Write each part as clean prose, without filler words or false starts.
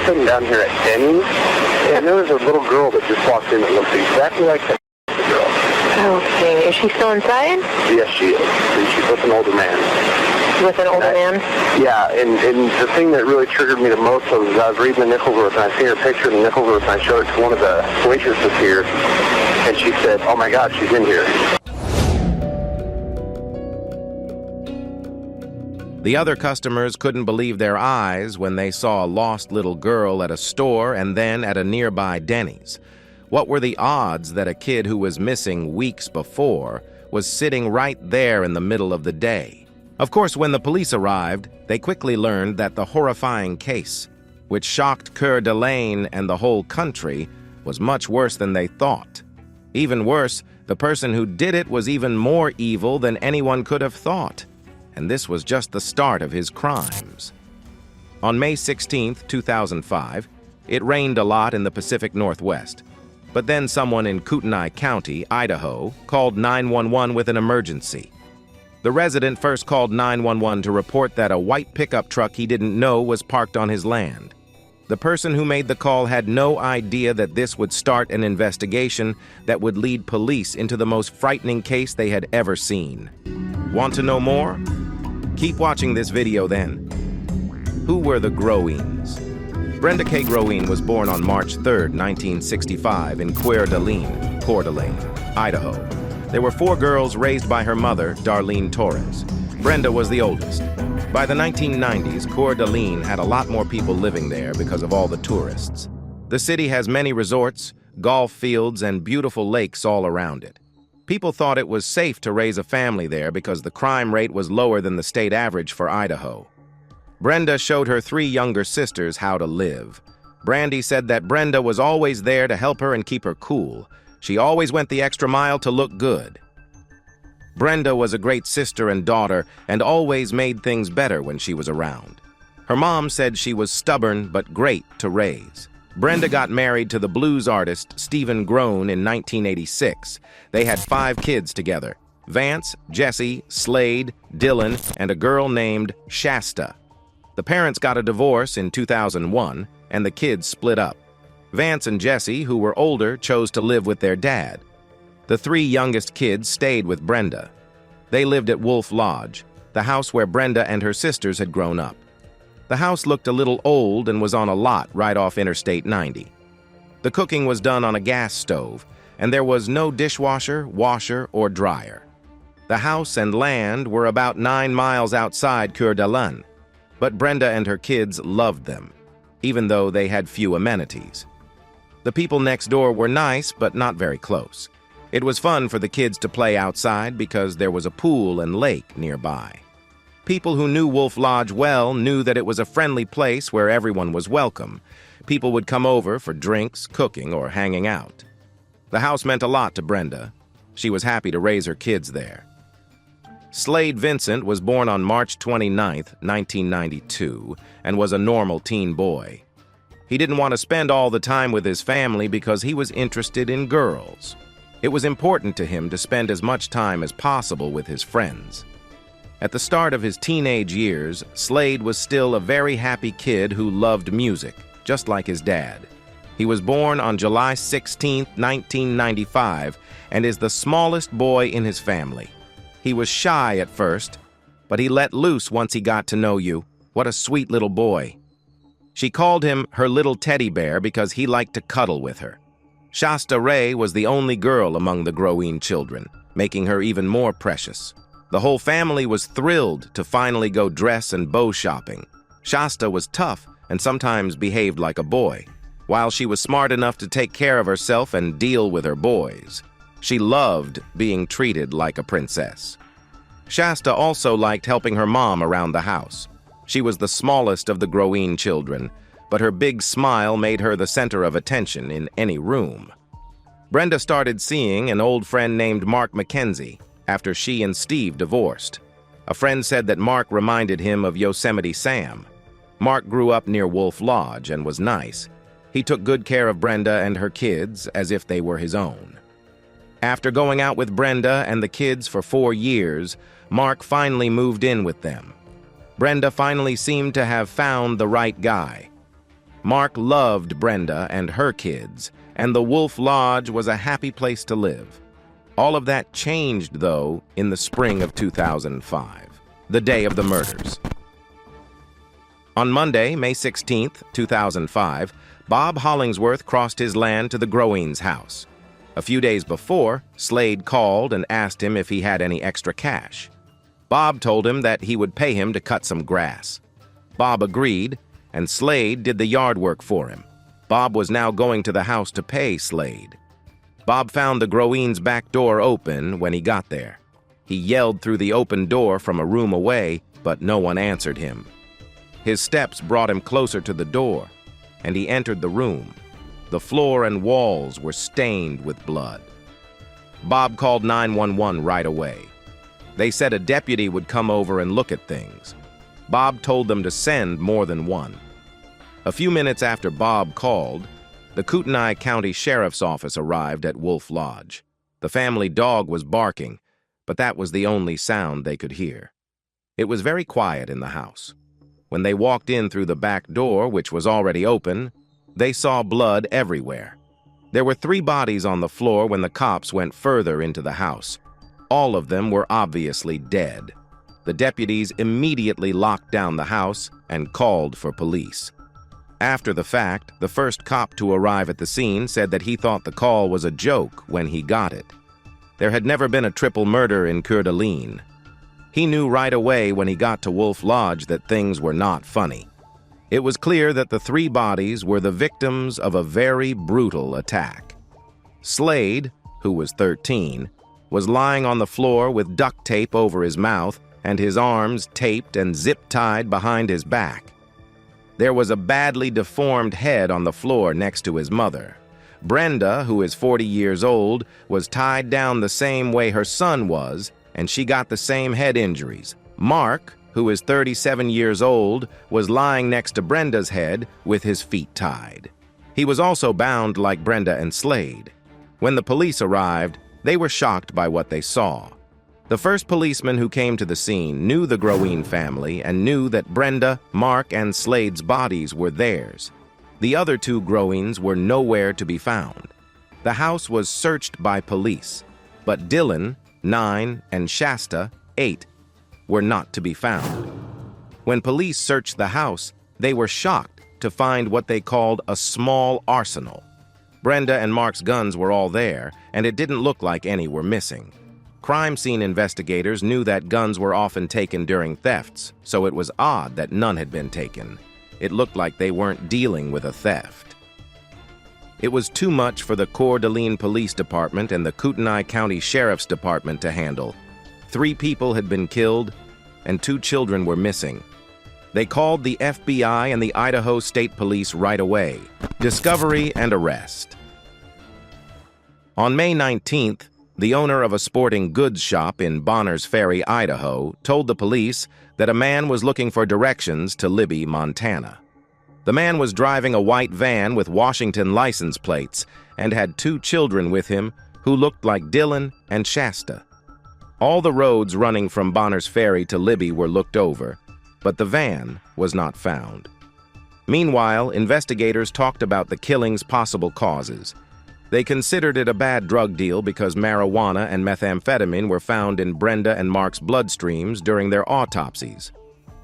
sitting down here at Denny's, and there was a little girl that just walked in that looked exactly like that girl. Okay. Is she still inside? Yes, she is. And she's with an older man. With an older man? Yeah, and the thing that really triggered me the most was I was reading the Nicholsworth, and I seen her picture of the Nicholsworth, and I showed it to one of the waitresses here, and she said, "Oh my God, she's in here." The other customers couldn't believe their eyes when they saw a lost little girl at a store and then at a nearby Denny's. What were the odds that a kid who was missing weeks before was sitting right there in the middle of the day? Of course, when the police arrived, they quickly learned that the horrifying case, which shocked Coeur d'Alene and the whole country, was much worse than they thought. Even worse, the person who did it was even more evil than anyone could have thought. And this was just the start of his crimes. On May 16, 2005, it rained a lot in the Pacific Northwest. But then someone in Kootenai County, Idaho, called 911 with an emergency. The resident first called 911 to report that a white pickup truck he didn't know was parked on his land. The person who made the call had no idea that this would start an investigation that would lead police into the most frightening case they had ever seen. Want to know more? Keep watching this video then. Who were the Growings? Brenda K. Growing was born on March 3, 1965 in Coeur d'Alene, Idaho. There were 4 girls raised by her mother, Darlene Torres. Brenda was the oldest. By the 1990s, Coeur d'Alene had a lot more people living there because of all the tourists. The city has many resorts, golf fields, and beautiful lakes all around it. People thought it was safe to raise a family there because the crime rate was lower than the state average for Idaho. Brenda showed her 3 younger sisters how to live. Brandy said that Brenda was always there to help her and keep her cool. She always went the extra mile to look good. Brenda was a great sister and daughter and always made things better when she was around. Her mom said she was stubborn but great to raise. Brenda got married to the blues artist Stephen Groan in 1986. They had 5 kids together: Vance, Jesse, Slade, Dylan, and a girl named Shasta. The parents got a divorce in 2001, and the kids split up. Vance and Jesse, who were older, chose to live with their dad. The 3 youngest kids stayed with Brenda. They lived at Wolf Lodge, the house where Brenda and her sisters had grown up. The house looked a little old and was on a lot right off Interstate 90. The cooking was done on a gas stove, and there was no dishwasher, washer, or dryer. The house and land were about 9 miles outside Coeur d'Alene, but Brenda and her kids loved them, even though they had few amenities. The people next door were nice, but not very close. It was fun for the kids to play outside because there was a pool and lake nearby. People who knew Wolf Lodge well knew that it was a friendly place where everyone was welcome. People would come over for drinks, cooking, or hanging out. The house meant a lot to Brenda. She was happy to raise her kids there. Slade Vincent was born on March 29, 1992, and was a normal teen boy. He didn't want to spend all the time with his family because he was interested in girls. It was important to him to spend as much time as possible with his friends. At the start of his teenage years, Slade was still a very happy kid who loved music, just like his dad. He was born on July 16, 1995, and is the smallest boy in his family. He was shy at first, but he let loose once he got to know you. What a sweet little boy. She called him her little teddy bear because he liked to cuddle with her. Shasta Ray was the only girl among the Growing children, making her even more precious. The whole family was thrilled to finally go dress and bow shopping. Shasta was tough and sometimes behaved like a boy, while she was smart enough to take care of herself and deal with her boys. She loved being treated like a princess. Shasta also liked helping her mom around the house. She was the smallest of the Growing children, but her big smile made her the center of attention in any room. Brenda started seeing an old friend named Mark Mackenzie after she and Steve divorced. A friend said that Mark reminded him of Yosemite Sam. Mark grew up near Wolf Lodge and was nice. He took good care of Brenda and her kids as if they were his own. After going out with Brenda and the kids for 4 years, Mark finally moved in with them. Brenda finally seemed to have found the right guy. Mark loved Brenda and her kids, and the Wolf Lodge was a happy place to live. All of that changed, though, in the spring of 2005, the day of the murders. On Monday, May 16, 2005, Bob Hollingsworth crossed his land to the Growings house. A few days before, Slade called and asked him if he had any extra cash. Bob told him that he would pay him to cut some grass. Bob agreed, and Slade did the yard work for him. Bob was now going to the house to pay Slade. Bob found the Growings' back door open when he got there. He yelled through the open door from a room away, but no one answered him. His steps brought him closer to the door, and he entered the room. The floor and walls were stained with blood. Bob called 911 right away. They said a deputy would come over and look at things. Bob told them to send more than one. A few minutes after Bob called, the Kootenai County Sheriff's Office arrived at Wolf Lodge. The family dog was barking, but that was the only sound they could hear. It was very quiet in the house. When they walked in through the back door, which was already open, they saw blood everywhere. There were 3 bodies on the floor when the cops went further into the house. All of them were obviously dead. The deputies immediately locked down the house and called for police. After the fact, the first cop to arrive at the scene said that he thought the call was a joke when he got it. There had never been a triple murder in Coeur d'Alene. He knew right away when he got to Wolf Lodge that things were not funny. It was clear that the 3 bodies were the victims of a very brutal attack. Slade, who was 13, was lying on the floor with duct tape over his mouth and his arms taped and zip-tied behind his back. There was a badly deformed head on the floor next to his mother. Brenda, who is 40 years old, was tied down the same way her son was, and she got the same head injuries. Mark, who is 37 years old, was lying next to Brenda's head with his feet tied. He was also bound like Brenda and Slade. When the police arrived, they were shocked by what they saw. The first policeman who came to the scene knew the Growing family and knew that Brenda, Mark, and Slade's bodies were theirs. The other 2 Growings were nowhere to be found. The house was searched by police, but Dylan, 9, and Shasta, 8, were not to be found. When police searched the house, they were shocked to find what they called a small arsenal. Brenda and Mark's guns were all there, and it didn't look like any were missing. Crime scene investigators knew that guns were often taken during thefts, so it was odd that none had been taken. It looked like they weren't dealing with a theft. It was too much for the Coeur d'Alene Police Department and the Kootenai County Sheriff's Department to handle. 3 people had been killed, and 2 children were missing. They called the FBI and the Idaho State Police right away. Discovery and arrest. On May 19th, the owner of a sporting goods shop in Bonners Ferry, Idaho, told the police that a man was looking for directions to Libby, Montana. The man was driving a white van with Washington license plates and had 2 children with him who looked like Dylan and Shasta. All the roads running from Bonners Ferry to Libby were looked over, but the van was not found. Meanwhile, investigators talked about the killing's possible causes. They considered it a bad drug deal because marijuana and methamphetamine were found in Brenda and Mark's bloodstreams during their autopsies.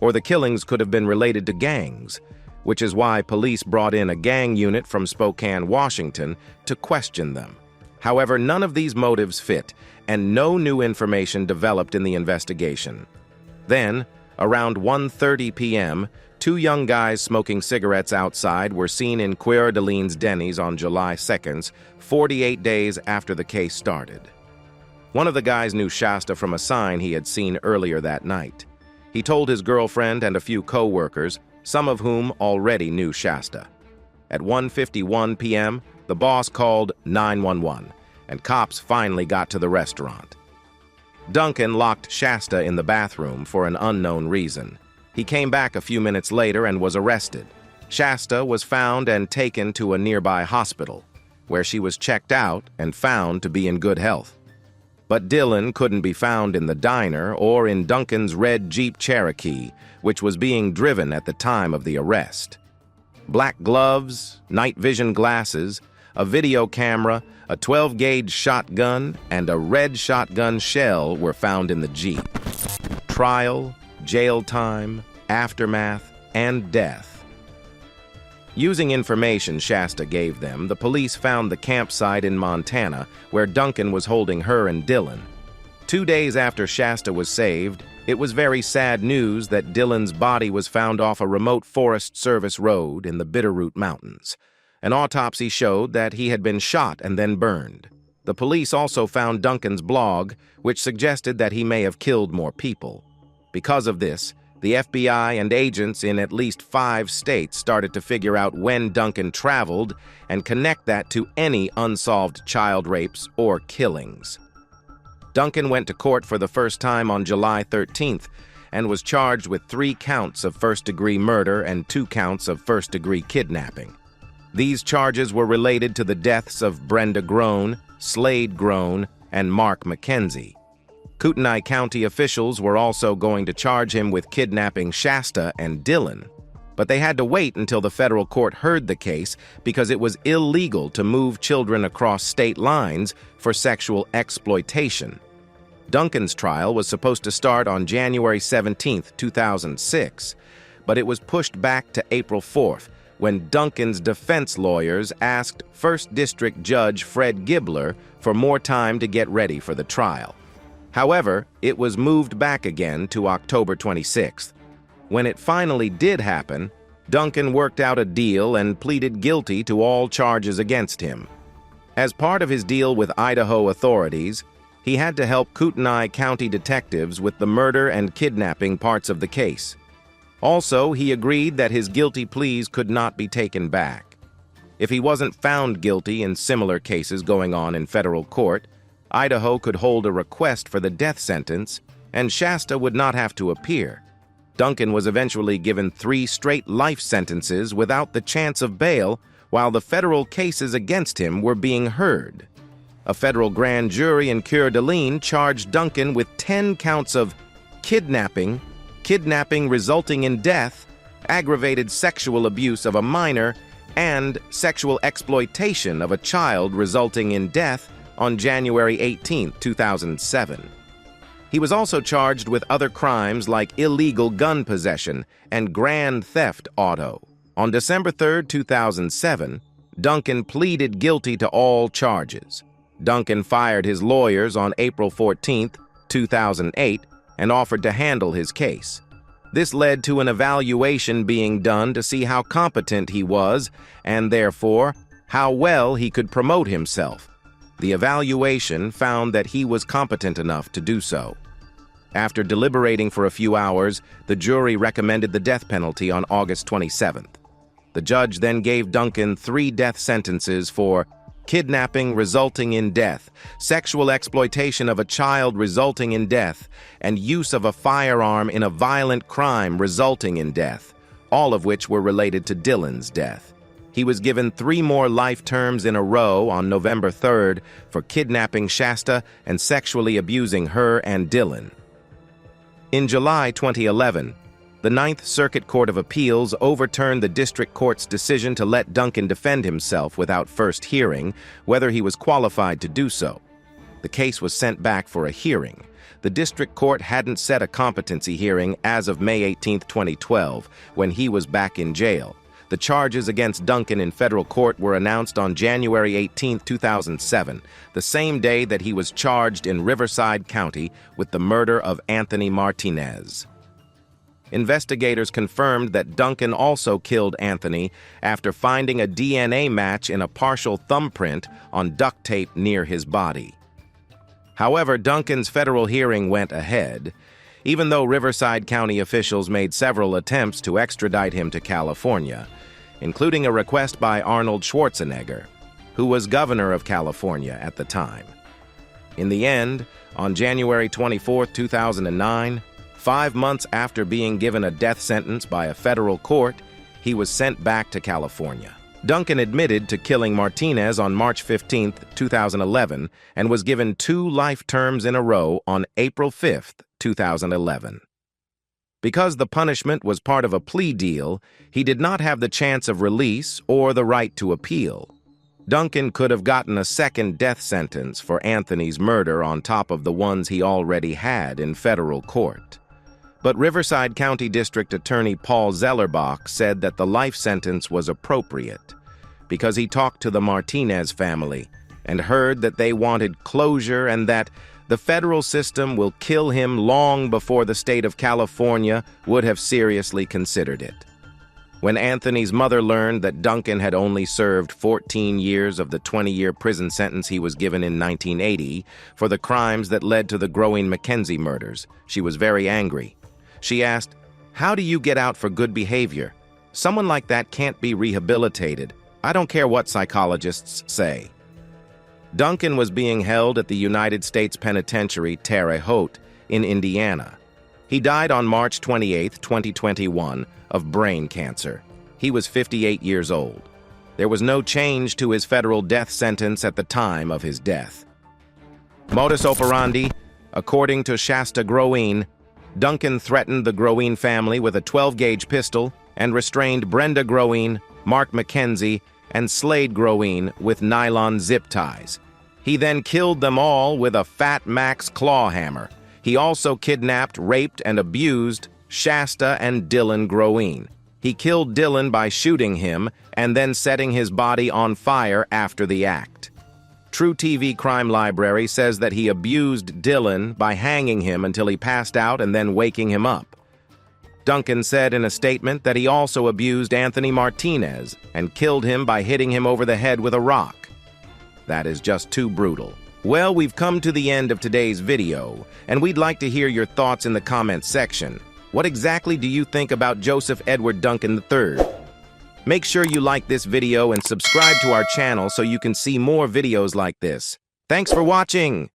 Or the killings could have been related to gangs, which is why police brought in a gang unit from Spokane, Washington, to question them. However, none of these motives fit, and no new information developed in the investigation. Then, around 1:30 p.m., 2 young guys smoking cigarettes outside were seen in Coeur d'Alene's Denny's on July 2nd, 48 days after the case started. One of the guys knew Shasta from a sign he had seen earlier that night. He told his girlfriend and a few co-workers, some of whom already knew Shasta. At 1:51 p.m., the boss called 911, and cops finally got to the restaurant. Duncan locked Shasta in the bathroom for an unknown reason. He came back a few minutes later and was arrested. Shasta was found and taken to a nearby hospital, where she was checked out and found to be in good health. But Dylan couldn't be found in the diner or in Duncan's red Jeep Cherokee, which was being driven at the time of the arrest. Black gloves, night vision glasses, a video camera, a 12-gauge shotgun, and a red shotgun shell were found in the Jeep. Trial, jail time, aftermath, and death. Using information Shasta gave them, the police found the campsite in Montana where Duncan was holding her and Dylan. 2 days after Shasta was saved, it was very sad news that Dylan's body was found off a remote Forest Service road in the Bitterroot Mountains. An autopsy showed that he had been shot and then burned. The police also found Duncan's blog, which suggested that he may have killed more people. Because of this, the FBI and agents in at least 5 states started to figure out when Duncan traveled and connect that to any unsolved child rapes or killings. Duncan went to court for the first time on July 13th and was charged with 3 counts of first-degree murder and 2 counts of first-degree kidnapping. These charges were related to the deaths of Brenda Groen, Slade Groen, and Mark McKenzie. Kootenai County officials were also going to charge him with kidnapping Shasta and Dylan, but they had to wait until the federal court heard the case because it was illegal to move children across state lines for sexual exploitation. Duncan's trial was supposed to start on January 17, 2006, but it was pushed back to April 4th when Duncan's defense lawyers asked 1st District Judge Fred Gibler for more time to get ready for the trial. However, it was moved back again to October 26th. When it finally did happen, Duncan worked out a deal and pleaded guilty to all charges against him. As part of his deal with Idaho authorities, he had to help Kootenai County detectives with the murder and kidnapping parts of the case. Also, he agreed that his guilty pleas could not be taken back. If he wasn't found guilty in similar cases going on in federal court, Idaho could hold a request for the death sentence, and Shasta would not have to appear. Duncan was eventually given 3 straight life sentences without the chance of bail while the federal cases against him were being heard. A federal grand jury in Coeur d'Alene charged Duncan with 10 counts of kidnapping, kidnapping resulting in death, aggravated sexual abuse of a minor, and sexual exploitation of a child resulting in death on January 18, 2007. He was also charged with other crimes like illegal gun possession and grand theft auto. On December 3, 2007, Duncan pleaded guilty to all charges. Duncan fired his lawyers on April 14, 2008, and offered to handle his case. This led to an evaluation being done to see how competent he was and, therefore, how well he could promote himself. The evaluation found that he was competent enough to do so. After deliberating for a few hours, the jury recommended the death penalty on August 27th. The judge then gave Duncan 3 death sentences for kidnapping resulting in death, sexual exploitation of a child resulting in death, and use of a firearm in a violent crime resulting in death, all of which were related to Dylan's death. He was given 3 more life terms in a row on November 3rd for kidnapping Shasta and sexually abusing her and Dylan. In July 2011, the Ninth Circuit Court of Appeals overturned the district court's decision to let Duncan defend himself without first hearing whether he was qualified to do so. The case was sent back for a hearing. The district court hadn't set a competency hearing as of May 18, 2012, when he was back in jail. The charges against Duncan in federal court were announced on January 18, 2007, the same day that he was charged in Riverside County with the murder of Anthony Martinez. Investigators confirmed that Duncan also killed Anthony after finding a DNA match in a partial thumbprint on duct tape near his body. However, Duncan's federal hearing went ahead, even though Riverside County officials made several attempts to extradite him to California, including a request by Arnold Schwarzenegger, who was governor of California at the time. In the end, on January 24, 2009, 5 months after being given a death sentence by a federal court, he was sent back to California. Duncan admitted to killing Martinez on March 15, 2011, and was given 2 life terms in a row on April 5, 2011. Because the punishment was part of a plea deal, he did not have the chance of release or the right to appeal. Duncan could have gotten a second death sentence for Anthony's murder on top of the ones he already had in federal court. But Riverside County District Attorney Paul Zellerbach said that the life sentence was appropriate because he talked to the Martinez family and heard that they wanted closure and that the federal system will kill him long before the state of California would have seriously considered it. When Anthony's mother learned that Duncan had only served 14 years of the 20-year prison sentence he was given in 1980 for the crimes that led to the Growing Mackenzie murders, she was very angry. She asked, "How do you get out for good behavior? Someone like that can't be rehabilitated. I don't care what psychologists say." Duncan was being held at the United States Penitentiary Terre Haute in Indiana. He died on March 28, 2021, of brain cancer. He was 58 years old. There was no change to his federal death sentence at the time of his death. Modus operandi, according to Shasta Groween, Duncan threatened the Groween family with a 12-gauge pistol and restrained Brenda Groween, Mark Mackenzie, and Slade Groween with nylon zip ties. He then killed them all with a Fat Max claw hammer. He also kidnapped, raped, and abused Shasta and Dylan Groween. He killed Dylan by shooting him and then setting his body on fire after the act. True TV Crime Library says that he abused Dylan by hanging him until he passed out and then waking him up. Duncan said in a statement that he also abused Anthony Martinez and killed him by hitting him over the head with a rock. That is just too brutal. Well, we've come to the end of today's video, and we'd like to hear your thoughts in the comments section. What exactly do you think about Joseph Edward Duncan III? Make sure you like this video and subscribe to our channel so you can see more videos like this. Thanks for watching!